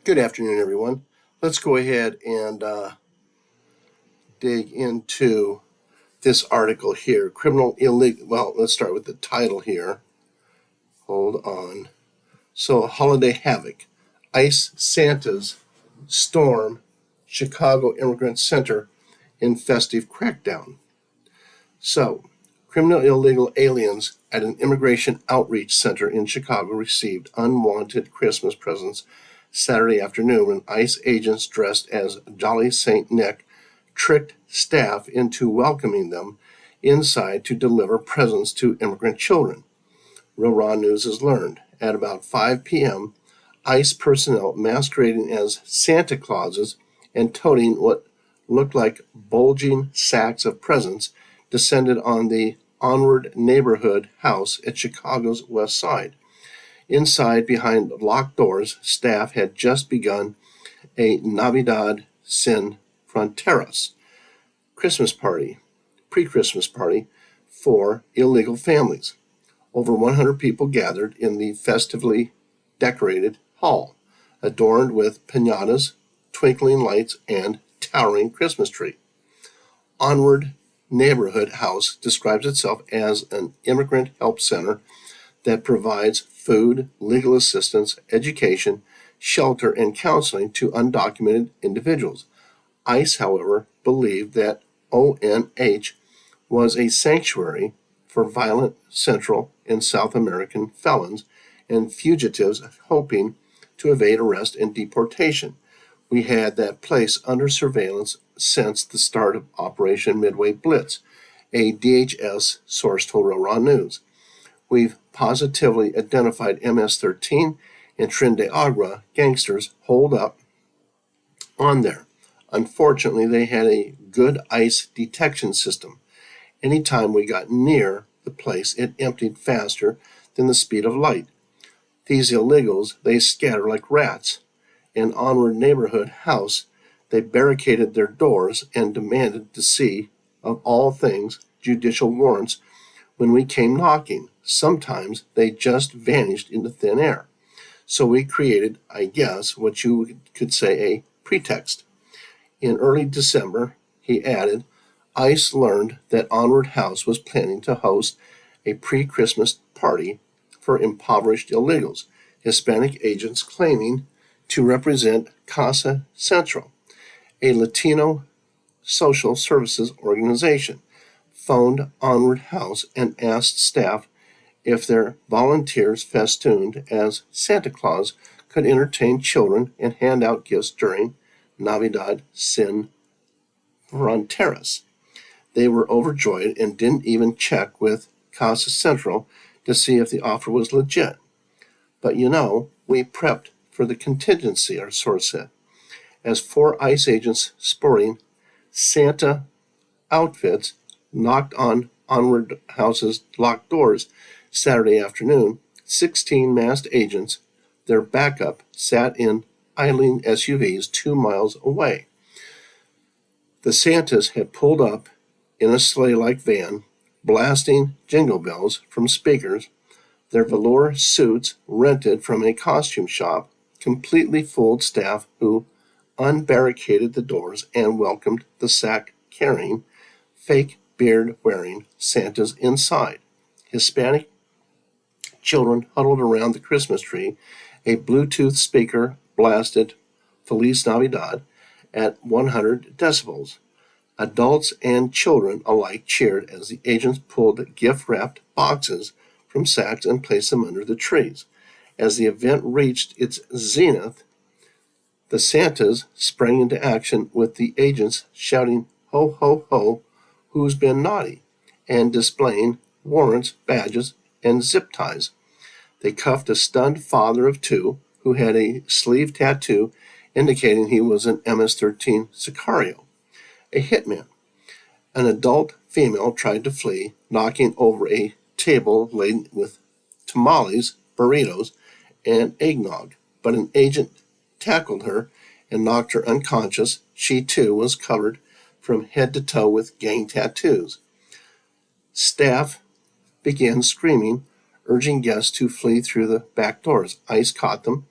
Good afternoon, everyone. Let's go ahead and dig into this article here. Criminal illegal. Well, let's start with the title here. Hold on. So, Holiday Havoc. ICE Santas storm Chicago Immigrant Center in festive crackdown. So, criminal illegal aliens at an immigration outreach center in Chicago received unwanted Christmas presents Saturday afternoon when ICE agents dressed as Jolly St. Nick tricked staff into welcoming them inside to deliver presents to immigrant children. Real Raw News has learned. At about 5 p.m., ICE personnel masquerading as Santa Clauses and toting what looked like bulging sacks of presents descended on the Onward neighborhood house at Chicago's west side. Inside, behind locked doors, staff had just begun a Navidad sin fronteras Christmas party, pre-Christmas party for illegal families. Over 100 people gathered in the festively decorated hall, adorned with piñatas, twinkling lights, and towering Christmas tree. Onward Neighborhood House describes itself as an immigrant help center that provides food, legal assistance, education, shelter, and counseling to undocumented individuals. ICE, however, believed that ONH was a sanctuary for violent Central and South American felons and fugitives hoping to evade arrest and deportation. We had that place under surveillance since the start of Operation Midway Blitz, a DHS source told Real Raw News. We've positively identified MS-13 and Trin de Agua gangsters holed up on there. Unfortunately, they had a good ICE detection system. Anytime we got near the place, it emptied faster than the speed of light. These illegals, they scatter like rats. In Onward Neighborhood House, they barricaded their doors and demanded to see, of all things, judicial warrants when we came knocking. Sometimes they just vanished into thin air. So we created, I guess, what you could say a pretext. In early December, he added, ICE learned that Onward House was planning to host a pre-Christmas party for impoverished illegals, Hispanic agents claiming to represent Casa Central, a Latino social services organization, phoned Onward House and asked staff if their volunteers festooned as Santa Claus could entertain children and hand out gifts during Navidad sin fronteras. They were overjoyed and didn't even check with Casa Central to see if the offer was legit. But we prepped for the contingency, our source said. As 4 ICE agents sporting Santa outfits knocked on Onward House's locked doors Saturday afternoon, 16 masked agents, their backup, sat in idling SUVs 2 miles away. The Santas had pulled up in a sleigh-like van, blasting jingle bells from speakers, their velour suits rented from a costume shop, completely fooled staff who unbarricaded the doors and welcomed the sack-carrying, fake beard-wearing Santas inside. Hispanic children huddled around the Christmas tree. A Bluetooth speaker blasted Feliz Navidad at 100 decibels. Adults and children alike cheered as the agents pulled gift-wrapped boxes from sacks and placed them under the trees. As the event reached its zenith, the Santas sprang into action with the agents shouting, "Ho, ho, ho, who's been naughty?" and displaying warrants, badges, and zip ties. They cuffed a stunned father of 2 who had a sleeve tattoo indicating he was an MS-13 Sicario, a hitman. An adult female tried to flee, knocking over a table laden with tamales, burritos, and eggnog, but an agent tackled her and knocked her unconscious. She, too, was covered from head to toe with gang tattoos. Staff began screaming, urging guests to flee through the back doors. ICE caught them,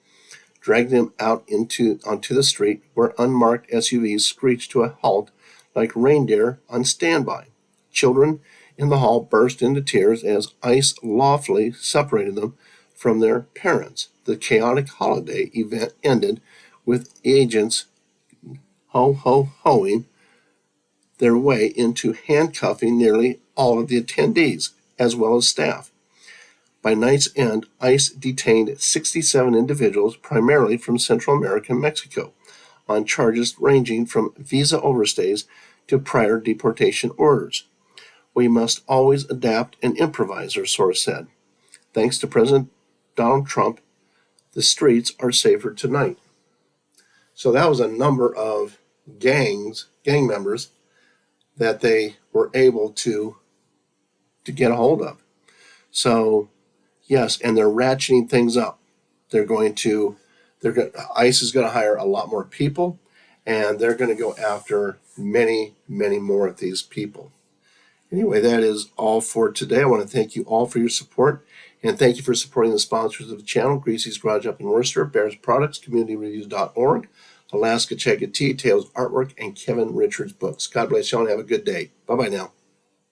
dragged them out onto the street where unmarked SUVs screeched to a halt like reindeer on standby. Children in the hall burst into tears as ICE lawfully separated them from their parents. The chaotic holiday event ended with agents ho-ho-hoing their way into handcuffing nearly all of the attendees, as well as staff. By night's end, ICE detained 67 individuals, primarily from Central America and Mexico, on charges ranging from visa overstays to prior deportation orders. We must always adapt and improvise, our source said. Thanks to President Donald Trump, the streets are safer tonight. So that was a number of gang members that they were able to get a hold of. So, yes, and they're ratcheting things up. ICE is going to hire a lot more people, and they're going to go after many, many more of these people. Anyway, that is all for today. I want to thank you all for your support, and thank you for supporting the sponsors of the channel: Greasy's Garage up in Worcester, Bears Products, CommunityReviews.org, Alaska Checka Tea, Tales Artwork, and Kevin Richards Books. God bless you all and have a good day. Bye-bye now.